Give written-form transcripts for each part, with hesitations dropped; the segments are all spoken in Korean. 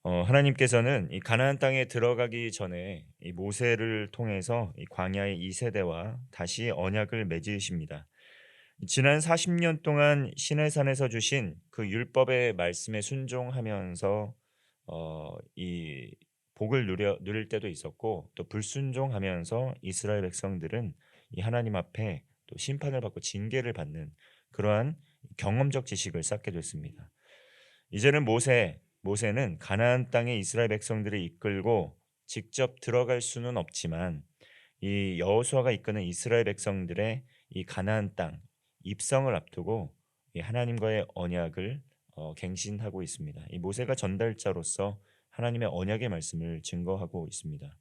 하나님께서는 이 가나안 땅에 들어가기 전에 이 모세를 통해서 이 광야의 이 세대와 다시 언약을 맺으십니다. 지난 40년 동안 시내산에서 주신 그 율법의 말씀에 순종하면서 이 복을 누릴 때도 있었고, 또 불순종하면서 이스라엘 백성들은 이 하나님 앞에 또 심판을 받고 징계를 받는 그러한 경험적 지식을 쌓게 됐습니다. 이제는 모세는 가나안 땅에 이스라엘 백성들을 이끌고 직접 들어갈 수는 없지만, 이 여호수아가 이끄는 이스라엘 백성들의 이 가나안 땅 입성을 앞두고 이 하나님과의 언약을 갱신하고 있습니다. 이 모세가 전달자로서 하나님의 언약의 말씀을 증거하고 있습니다.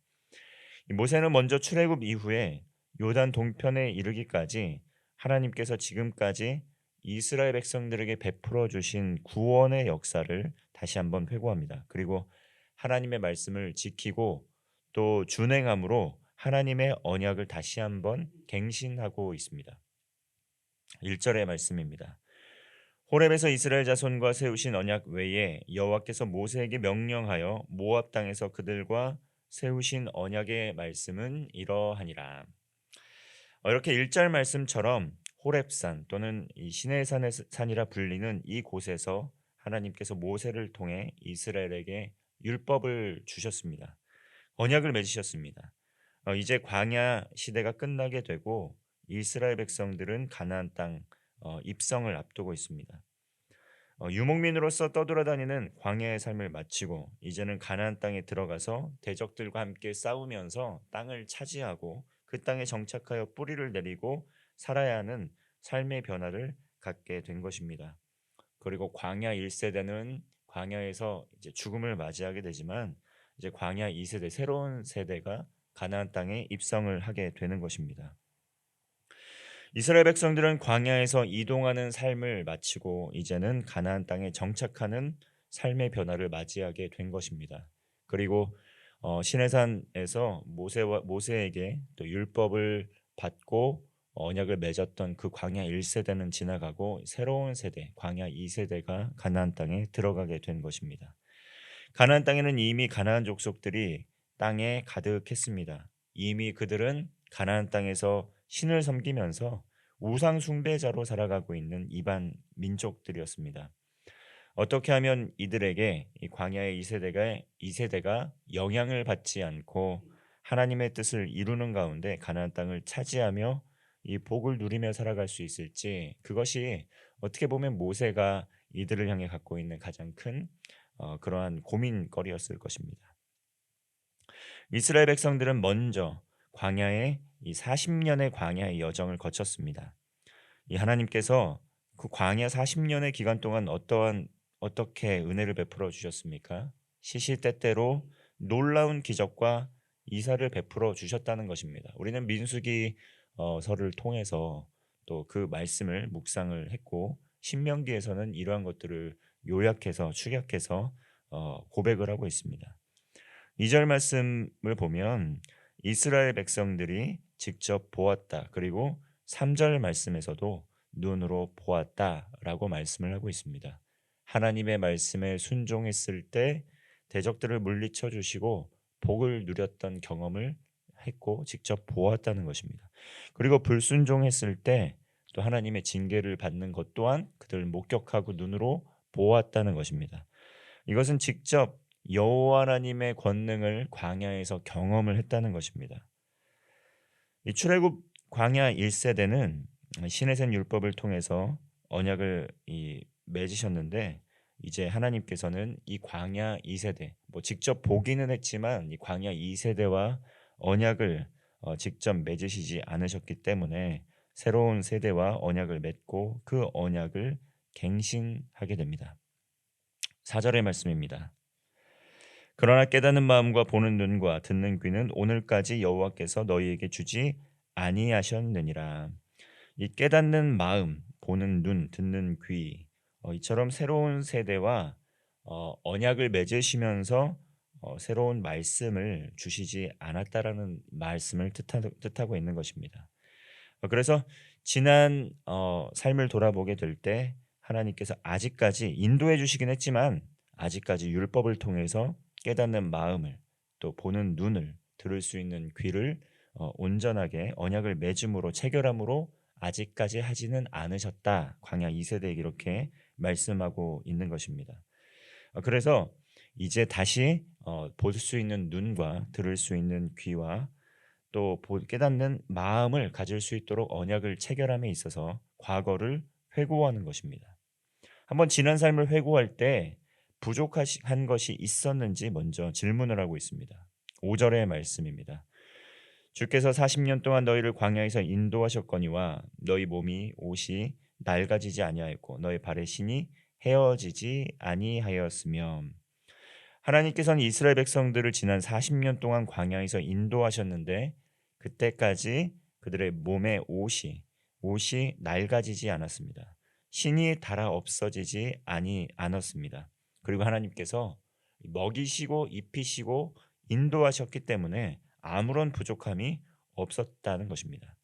이 모세는 먼저 출애굽 이후에 요단 동편에 이르기까지 하나님께서 지금까지 이스라엘 백성들에게 베풀어 주신 구원의 역사를 다시 한번 회고합니다. 그리고 하나님의 말씀을 지키고 또 준행함으로 하나님의 언약을 다시 한번 갱신하고 있습니다. 1절의 말씀입니다. 호렙에서 이스라엘 자손과 세우신 언약 외에 여호와께서 모세에게 명령하여 모압 땅에서 그들과 세우신 언약의 말씀은 이러하니라. 이렇게 1절 말씀처럼 호렙산 또는 이 시내산의 산이라 불리는 이 곳에서 하나님께서 모세를 통해 이스라엘에게 율법을 주셨습니다. 언약을 맺으셨습니다. 이제 광야 시대가 끝나게 되고 이스라엘 백성들은 가나안 땅 입성을 앞두고 있습니다. 유목민으로서 떠돌아다니는 광야의 삶을 마치고 이제는 가나안 땅에 들어가서 대적들과 함께 싸우면서 땅을 차지하고 그 땅에 정착하여 뿌리를 내리고 살아야 하는 삶의 변화를 갖게 된 것입니다. 그리고 광야 1세대는 광야에서 이제 죽음을 맞이하게 되지만, 이제 광야 2세대 새로운 세대가 가나안 땅에 입성을 하게 되는 것입니다. 이스라엘 백성들은 광야에서 이동하는 삶을 마치고 이제는 가나안 땅에 정착하는 삶의 변화를 맞이하게 된 것입니다. 그리고 시내산에서 모세에게 또 율법을 받고 언약을 맺었던 그 광야 1세대는 지나가고 새로운 세대 광야 2세대가 가나안 땅에 들어가게 된 것입니다. 가나안 땅에는 이미 가나안 족속들이 땅에 가득했습니다. 이미 그들은 가나안 땅에서 신을 섬기면서 우상 숭배자로 살아가고 있는 이방 민족들이었습니다. 어떻게 하면 이들에게 이 광야의 이 세대가 영향을 받지 않고 하나님의 뜻을 이루는 가운데 가나안 땅을 차지하며 이 복을 누리며 살아갈 수 있을지, 그것이 어떻게 보면 모세가 이들을 향해 갖고 있는 가장 큰 그러한 고민거리였을 것입니다. 이스라엘 백성들은 먼저 광야의 이 40년의 광야의 여정을 거쳤습니다. 이 하나님께서 그 광야 40년의 기간 동안 어떻게 은혜를 베풀어 주셨습니까? 시시때때로 놀라운 기적과 이사를 베풀어 주셨다는 것입니다. 우리는 민수기 서를 통해서 또 그 말씀을 묵상을 했고, 신명기에서는 이러한 것들을 요약해서 축약해서 고백을 하고 있습니다. 2절 말씀을 보면 이스라엘 백성들이 직접 보았다. 그리고 3절 말씀에서도 눈으로 보았다라고 말씀을 하고 있습니다. 하나님의 말씀에 순종했을 때 대적들을 물리쳐 주시고 복을 누렸던 경험을 했고 직접 보았다는 것입니다. 그리고 불순종했을 때 또 하나님의 징계를 받는 것 또한 그들을 목격하고 눈으로 보았다는 것입니다. 이것은 직접 여호와 하나님의 권능을 광야에서 경험을 했다는 것입니다. 이 출애굽 광야 1세대는 시내산 율법을 통해서 언약을 맺으셨는데, 이제 하나님께서는 이 광야 2세대 직접 보기는 했지만 이 광야 2세대와 언약을 직접 맺으시지 않으셨기 때문에 새로운 세대와 언약을 맺고 그 언약을 갱신하게 됩니다. 4절의 말씀입니다. 그러나 깨닫는 마음과 보는 눈과 듣는 귀는 오늘까지 여호와께서 너희에게 주지 아니하셨느니라. 이 깨닫는 마음, 보는 눈, 듣는 귀, 이처럼 새로운 세대와 언약을 맺으시면서 새로운 말씀을 주시지 않았다라는 말씀을 뜻하고 있는 것입니다. 그래서 지난 삶을 돌아보게 될 때 하나님께서 아직까지 인도해 주시긴 했지만 아직까지 율법을 통해서 깨닫는 마음을, 또 보는 눈을, 들을 수 있는 귀를 온전하게 언약을 맺음으로 체결함으로 아직까지 하지는 않으셨다. 광야 2세대에게 이렇게 말씀하고 있는 것입니다. 그래서 이제 다시 볼 수 있는 눈과 들을 수 있는 귀와 또 깨닫는 마음을 가질 수 있도록 언약을 체결함에 있어서 과거를 회고하는 것입니다. 한번 지난 삶을 회고할 때 부족한 것이 있었는지 먼저 질문을 하고 있습니다. 5절의 말씀입니다. 주께서 40년 동안 너희를 광야에서 인도하셨거니와 너희 몸이 옷이 낡아지지 아니하였고 너희 발의 신이 헤어지지 아니하였으며, 하나님께서는 이스라엘 백성들을 지난 40년 동안 광야에서 인도하셨는데 그때까지 그들의 몸의 옷이 낡아지지 않았습니다. 신이 닳아 없어지지 않았습니다. 그리고 하나님께서 먹이시고 입히시고 인도하셨기 때문에 아무런 부족함이 없었다는 것입니다.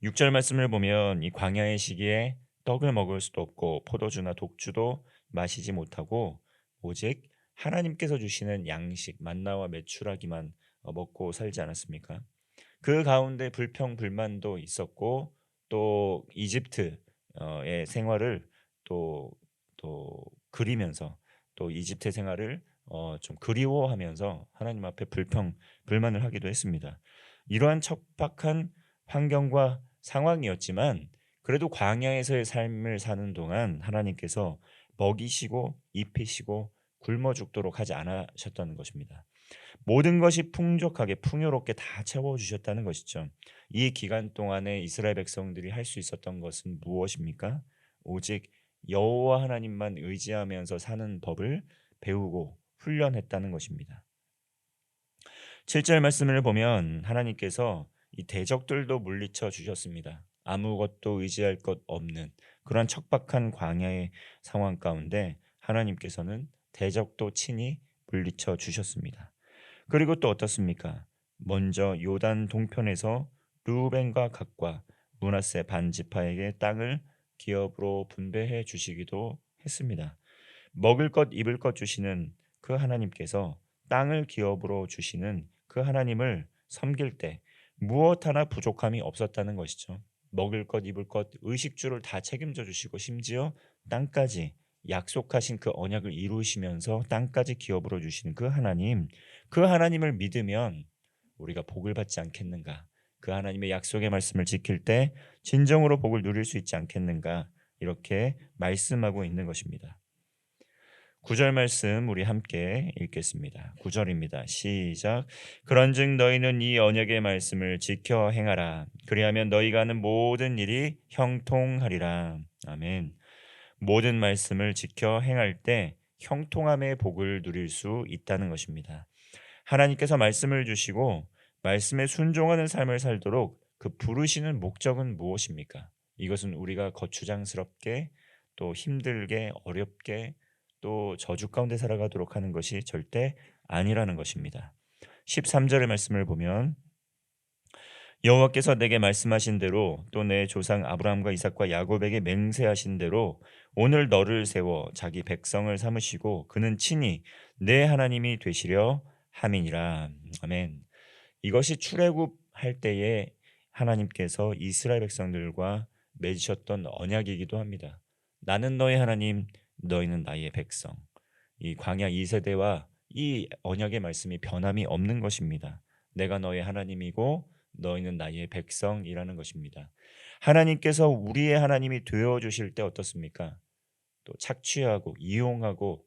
6절 말씀을 보면 이 광야의 시기에 떡을 먹을 수도 없고 포도주나 독주도 마시지 못하고 오직 하나님께서 주시는 양식 만나와 메추라기만 먹고 살지 않았습니까? 그 가운데 불평불만도 있었고 또 이집트의 생활을 또 그리면서 또 이집트 생활을 좀 그리워하면서 하나님 앞에 불평불만을 하기도 했습니다. 이러한 척박한 환경과 상황이었지만 그래도 광야에서의 삶을 사는 동안 하나님께서 먹이시고 입히시고 굶어 죽도록 하지 않으셨다는 것입니다. 모든 것이 풍족하게 풍요롭게 다 채워주셨다는 것이죠. 이 기간 동안에 이스라엘 백성들이 할 수 있었던 것은 무엇입니까? 오직 여호와 하나님만 의지하면서 사는 법을 배우고 훈련했다는 것입니다. 7절 말씀을 보면 하나님께서 이 대적들도 물리쳐 주셨습니다. 아무것도 의지할 것 없는 그러한 척박한 광야의 상황 가운데 하나님께서는 대적도 친히 물리쳐 주셨습니다. 그리고 또 어떻습니까? 먼저 요단 동편에서 르우벤과 갓과 므낫세 반 지파에게 땅을 기업으로 분배해 주시기도 했습니다. 먹을 것 입을 것 주시는 그 하나님께서 땅을 기업으로 주시는 그 하나님을 섬길 때 무엇 하나 부족함이 없었다는 것이죠. 먹을 것 입을 것 의식주를 다 책임져 주시고 심지어 땅까지 약속하신 그 언약을 이루시면서 땅까지 기업으로 주시는 그 하나님, 그 하나님을 믿으면 우리가 복을 받지 않겠는가? 그 하나님의 약속의 말씀을 지킬 때 진정으로 복을 누릴 수 있지 않겠는가? 이렇게 말씀하고 있는 것입니다. 9절 말씀 우리 함께 읽겠습니다. 9절입니다. 시작. 그런즉 너희는 이 언약의 말씀을 지켜 행하라. 그리하면 너희가 하는 모든 일이 형통하리라. 아멘. 모든 말씀을 지켜 행할 때 형통함의 복을 누릴 수 있다는 것입니다. 하나님께서 말씀을 주시고 말씀에 순종하는 삶을 살도록 그 부르시는 목적은 무엇입니까? 이것은 우리가 거추장스럽게 또 힘들게 어렵게 또 저주 가운데 살아가도록 하는 것이 절대 아니라는 것입니다. 13절의 말씀을 보면 여호와께서 내게 말씀하신 대로 또 내 조상 아브라함과 이삭과 야곱에게 맹세하신 대로 오늘 너를 세워 자기 백성을 삼으시고 그는 친히 내 하나님이 되시려 함이니라. 아멘. 이것이 출애굽할 때에 하나님께서 이스라엘 백성들과 맺으셨던 언약이기도 합니다. 나는 너의 하나님, 너희는 나의 백성. 이 광야 2세대와 이 언약의 말씀이 변함이 없는 것입니다. 내가 너의 하나님이고 너희는 나의 백성이라는 것입니다. 하나님께서 우리의 하나님이 되어 주실 때 어떻습니까? 또 착취하고 이용하고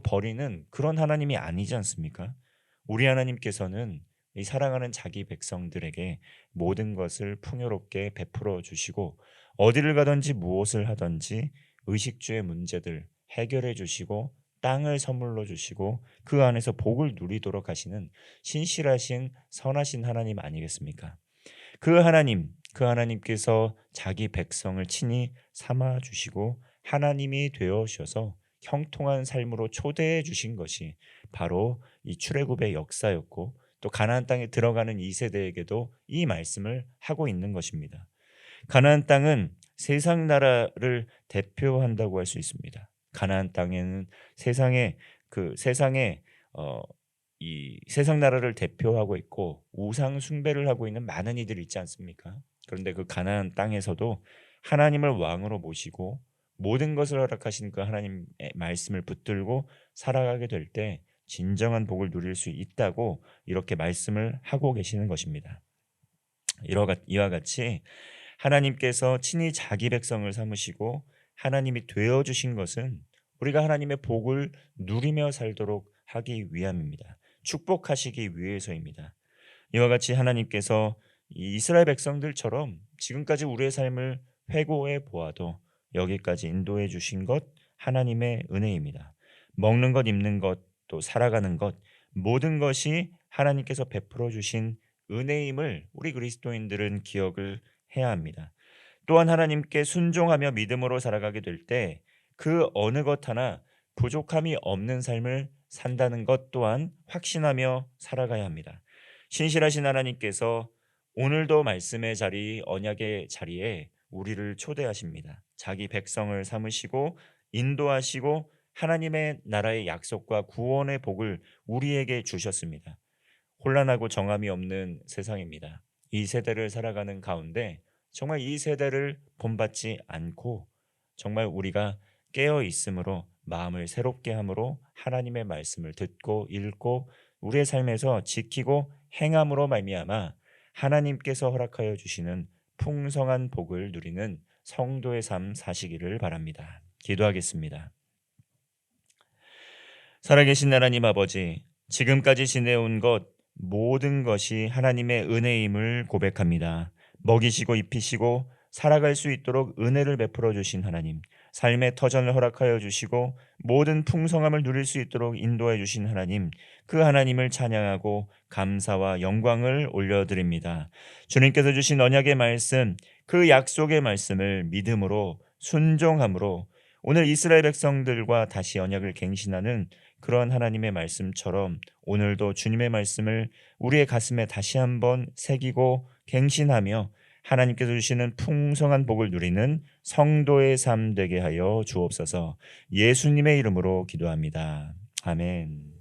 버리는 그런 하나님이 아니지 않습니까? 우리 하나님께서는 이 사랑하는 자기 백성들에게 모든 것을 풍요롭게 베풀어 주시고 어디를 가든지 무엇을 하든지 의식주의 문제들 해결해 주시고 땅을 선물로 주시고 그 안에서 복을 누리도록 하시는 신실하신 선하신 하나님 아니겠습니까? 그 하나님께서 자기 백성을 친히 삼아 주시고 하나님이 되어 주셔서 형통한 삶으로 초대해 주신 것이 바로 이 출애굽의 역사였고 또 가나안 땅에 들어가는 이 세대에게도 이 말씀을 하고 있는 것입니다. 가나안 땅은 세상 나라를 대표한다고 할 수 있습니다. 가나안 땅에는 세상에 어 이 세상 나라를 대표하고 있고 우상 숭배를 하고 있는 많은 이들이 있지 않습니까? 그런데 그 가나안 땅에서도 하나님을 왕으로 모시고 모든 것을 허락하신 그 하나님의 말씀을 붙들고 살아가게 될 때 진정한 복을 누릴 수 있다고 이렇게 말씀을 하고 계시는 것입니다. 이와 같이 하나님께서 친히 자기 백성을 삼으시고 하나님이 되어 주신 것은 우리가 하나님의 복을 누리며 살도록 하기 위함입니다. 축복하시기 위해서입니다. 이와 같이 하나님께서 이 이스라엘 백성들처럼 지금까지 우리의 삶을 회고해 보아도 여기까지 인도해 주신 것 하나님의 은혜입니다. 먹는 것, 입는 것, 또 살아가는 것 모든 것이 하나님께서 베풀어 주신 은혜임을 우리 그리스도인들은 기억을 해야 합니다. 또한 하나님께 순종하며 믿음으로 살아가게 될 때 그 어느 것 하나 부족함이 없는 삶을 산다는 것 또한 확신하며 살아가야 합니다. 신실하신 하나님께서 오늘도 말씀의 자리, 언약의 자리에 우리를 초대하십니다. 자기 백성을 삼으시고 인도하시고 하나님의 나라의 약속과 구원의 복을 우리에게 주셨습니다. 혼란하고 정함이 없는 세상입니다. 이 세대를 살아가는 가운데 정말 이 세대를 본받지 않고 정말 우리가 깨어 있으므로 마음을 새롭게 함으로 하나님의 말씀을 듣고 읽고 우리의 삶에서 지키고 행함으로 말미암아 하나님께서 허락하여 주시는 풍성한 복을 누리는 성도의 삶 사시기를 바랍니다. 기도하겠습니다. 살아계신 하나님 아버지, 지금까지 지내온 것 모든 것이 하나님의 은혜임을 고백합니다. 먹이시고 입히시고 살아갈 수 있도록 은혜를 베풀어 주신 하나님, 삶의 터전을 허락하여 주시고 모든 풍성함을 누릴 수 있도록 인도해 주신 하나님, 그 하나님을 찬양하고 감사와 영광을 올려드립니다. 주님께서 주신 언약의 말씀, 그 약속의 말씀을 믿음으로 순종함으로 오늘 이스라엘 백성들과 다시 언약을 갱신하는 그런 하나님의 말씀처럼 오늘도 주님의 말씀을 우리의 가슴에 다시 한번 새기고 갱신하며 하나님께서 주시는 풍성한 복을 누리는 성도의 삶 되게 하여 주옵소서. 예수님의 이름으로 기도합니다. 아멘.